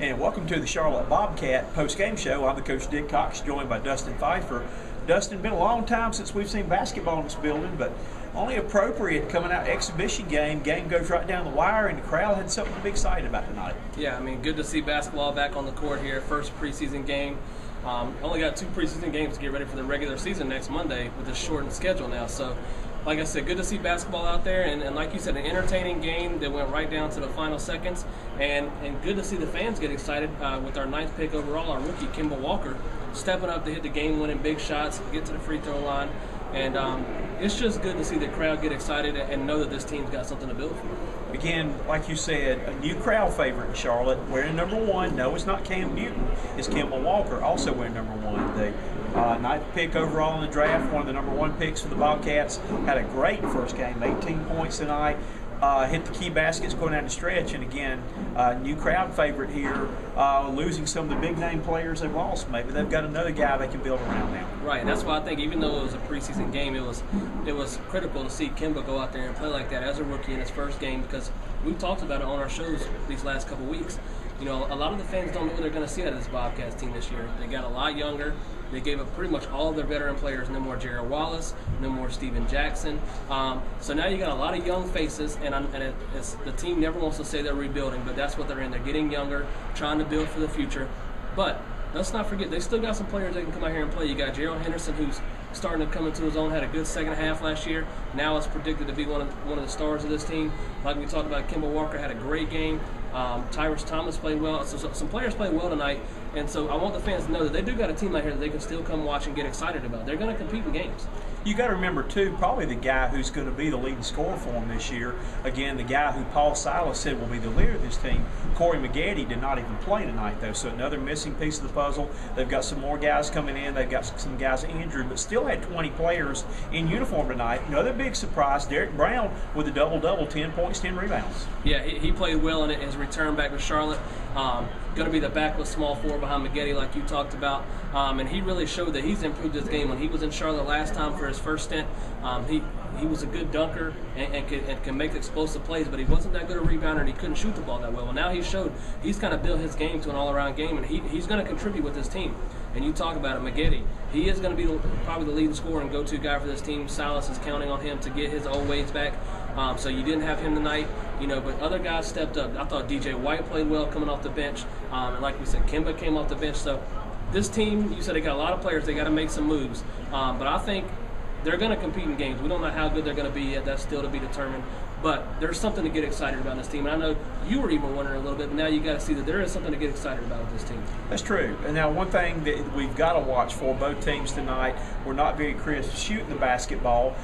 and welcome to the Charlotte Bobcat post-game show. I'm the coach, Dick Cox, joined by Dustin Phifer. Dustin, been a long time since we've seen basketball in this building, but only appropriate coming out exhibition game. Game goes right down the wire, and the crowd had something to be excited about tonight. Yeah, I mean, good to see basketball back on the court here. First preseason game. Only got 2 preseason games to get ready for the regular season next Monday with a shortened schedule now. So, like I said, good to see basketball out there, and like you said, an entertaining game that went right down to the final seconds, and good to see the fans get excited with our 9th pick overall, our rookie, Kemba Walker, stepping up to hit the game-winning big shots, get to the free throw line, and it's just good to see the crowd get excited and know that this team's got something to build for. Again, like you said, a new crowd favorite in Charlotte, wearing number 1. No, it's not Cam Newton, it's Kemba Walker, also wearing number 1. The 9th pick overall in the draft, one of the number 1 picks for the Bobcats, had a great first game, 18 points tonight. Hit the key baskets going down the stretch, and again, new crowd favorite here, losing some of the big name players they've lost. Maybe they've got another guy they can build around now. Right, and that's why I think even though it was a preseason game, it was critical to see Kemba go out there and play like that as a rookie in his first game, because we've talked about it on our shows these last couple weeks. You know, a lot of the fans don't know what they're going to see out of this Bobcats team this year. They got a lot younger. They gave up pretty much all of their veteran players. No more Jared Wallace, no more Steven Jackson. So now you got a lot of young faces, and the team never wants to say they're rebuilding, but that's what they're in. They're getting younger, trying to build for the future. But let's not forget, they still got some players that can come out here and play. You got Gerald Henderson, who's starting to come into his own, had a good second half last year. Now it's predicted to be one of the stars of this team. Like we talked about, Kemba Walker had a great game. Tyrus Thomas played well. So some players played well tonight. And so I want the fans to know that they do got a team out here that they can still come watch and get excited about. They're going to compete in games. You got to remember, too, probably the guy who's going to be the leading scorer for him this year, again, the guy who Paul Silas said will be the leader of this team, Corey McGetty, did not even play tonight, though. So another missing piece of the puzzle. They've got some more guys coming in. They've got some guys injured, but still had 20 players in uniform tonight. Another big surprise, Derek Brown with a double-double, 10 points, 10 rebounds. Yeah, he played well in his return back to Charlotte. Going to be the backless small 4 behind McGetty, like you talked about. And he really showed that he's improved his game. When he was in Charlotte last time for his first stint, he was a good dunker and can make explosive plays, but he wasn't that good a rebounder, and he couldn't shoot the ball that well. Well, now he's kind of built his game to an all-around game, and he's going to contribute with his team. And you talk about it, McGetty, he is going to be probably the leading scorer and go-to guy for this team. Silas is counting on him to get his old ways back. So you didn't have him tonight, but other guys stepped up. I thought DJ White played well coming off the bench. And like we said, Kemba came off the bench. So this team, you said they got a lot of players. They got to make some moves. But I think they're going to compete in games. We don't know how good they're going to be yet. That's still to be determined. But there's something to get excited about in this team. And I know you were even wondering a little bit, but now you got to see that there is something to get excited about with this team. That's true. And now one thing that we've got to watch for both teams tonight, we're not very crisp shooting the basketball.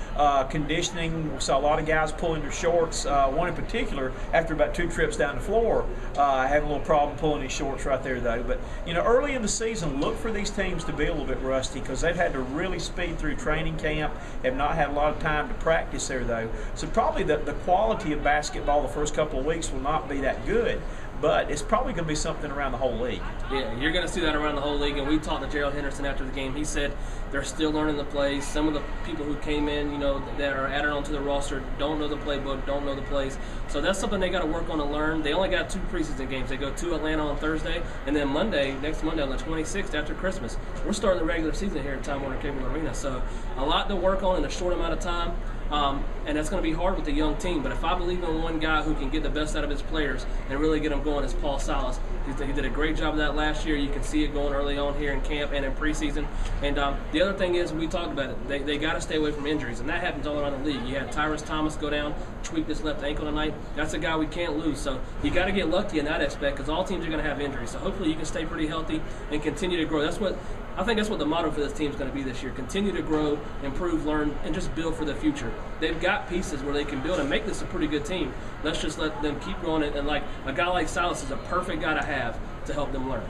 Conditioning, we saw a lot of guys pulling their shorts. One in particular, after about 2 trips down the floor, having a little problem pulling his shorts right there, though. But, early in the season, look for these teams to be a little bit rusty because they've had to really speed through training camp, have not had a lot of time to practice there, though. So probably the quality of basketball the first couple of weeks will not be that good, but it's probably going to be something around the whole league. Yeah, you're going to see that around the whole league, and we talked to Gerald Henderson after the game. He said they're still learning the plays. Some of the people who came in, that are added onto the roster don't know the playbook, don't know the plays. So that's something they got to work on to learn. They only got 2 preseason games. They go to Atlanta on Thursday, and then next Monday on the 26th after Christmas. We're starting the regular season here at Time Warner Cable Arena. So a lot to work on in a short amount of time. And that's going to be hard with a young team. But if I believe in one guy who can get the best out of his players and really get them going, is Paul Silas. He did a great job of that last year. You can see it going early on here in camp and in preseason. And the other thing is, we talked about it, they got to stay away from injuries, and that happens all around the league. You had Tyrus Thomas go down, tweak his left ankle tonight. That's a guy we can't lose. So you got to get lucky in that aspect because all teams are going to have injuries. So hopefully you can stay pretty healthy and continue to grow. I think that's what the motto for this team is going to be this year. Continue to grow, improve, learn, and just build for the future. They've got pieces where they can build and make this a pretty good team. Let's just let them keep growing. And like a guy like Silas is a perfect guy to have to help them learn.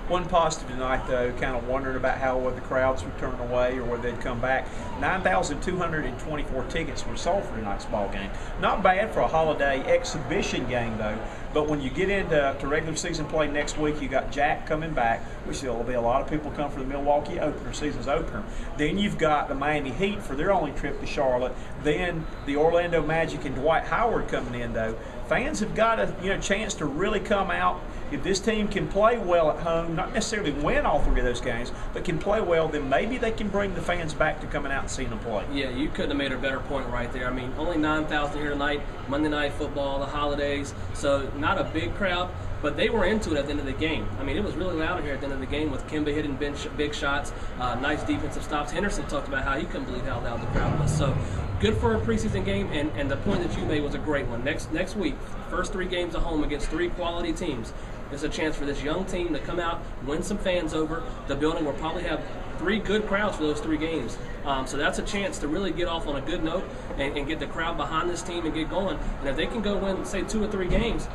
One positive tonight, though, kind of wondering about how the crowds would turn away or whether they'd come back. 9,224 tickets were sold for tonight's ball game. Not bad for a holiday exhibition game, though. But when you get into regular season play next week, you got Jack coming back, which there will be a lot of people come for the Milwaukee opener, season's opener. Then you've got the Miami Heat for their only trip to Charlotte. Then the Orlando Magic and Dwight Howard coming in, though. Fans have got a chance to really come out If this team can play well at home, not necessarily win all 3 of those games, but can play well, then maybe they can bring the fans back to coming out and seeing them play. Yeah, you couldn't have made a better point right there. I mean, only 9,000 here tonight, Monday Night Football, the holidays, so not a big crowd, but they were into it at the end of the game. I mean, it was really loud here at the end of the game with Kimba hitting big shots, nice defensive stops. Henderson talked about how he couldn't believe how loud the crowd was. So good for a preseason game, and the point that you made was a great one. Next week, first 3 games at home against 3 quality teams. It's a chance for this young team to come out, win some fans over. The building will probably have 3 good crowds for those 3 games. So that's a chance to really get off on a good note and get the crowd behind this team and get going. And if they can go win, say, 2 or 3 games,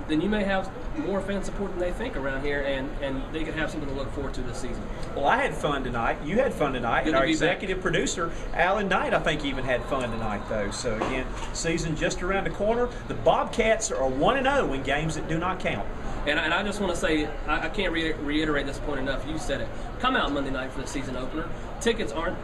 then you may have more fan support than they think around here, and they could have something to look forward to this season. Well, I had fun tonight. You had fun tonight. Good And to our be executive producer, Alan Knight, I think even had fun tonight, though. So, again, season just around the corner. The Bobcats are 1-0 in games that do not count. And I just want to say, I can't reiterate this point enough. You said it. Come out Monday night for the season opener. Tickets are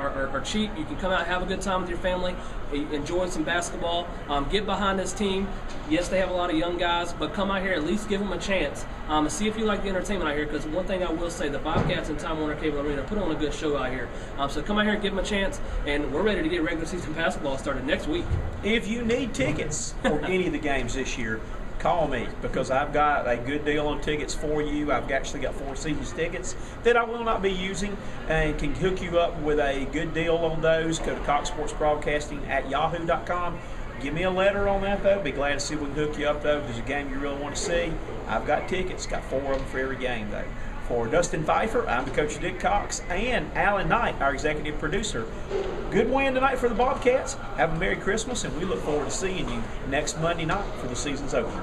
cheap. You can come out, have a good time with your family, enjoy some basketball, get behind this team. Yes, they have a lot of young guys, but come out here, at least give them a chance. And see if you like the entertainment out here, because one thing I will say, the Bobcats and Time Warner Cable Arena put on a good show out here. So come out here and give them a chance, and we're ready to get regular season basketball started next week. If you need tickets for any of the games this year, call me, because I've got a good deal on tickets for you. I've actually got 4 seasons tickets that I will not be using, and can hook you up with a good deal on those. Go to coxsportsbroadcasting@yahoo.com. Give me a letter on that, though. Be glad to see if we can hook you up, though. If there's a game you really want to see, I've got tickets. Got 4 of them for every game, though. For Dustin Phifer, I'm the coach, Dick Cox, and Alan Knight, our executive producer. Good win tonight for the Bobcats. Have a Merry Christmas, and we look forward to seeing you next Monday night for the season's opener.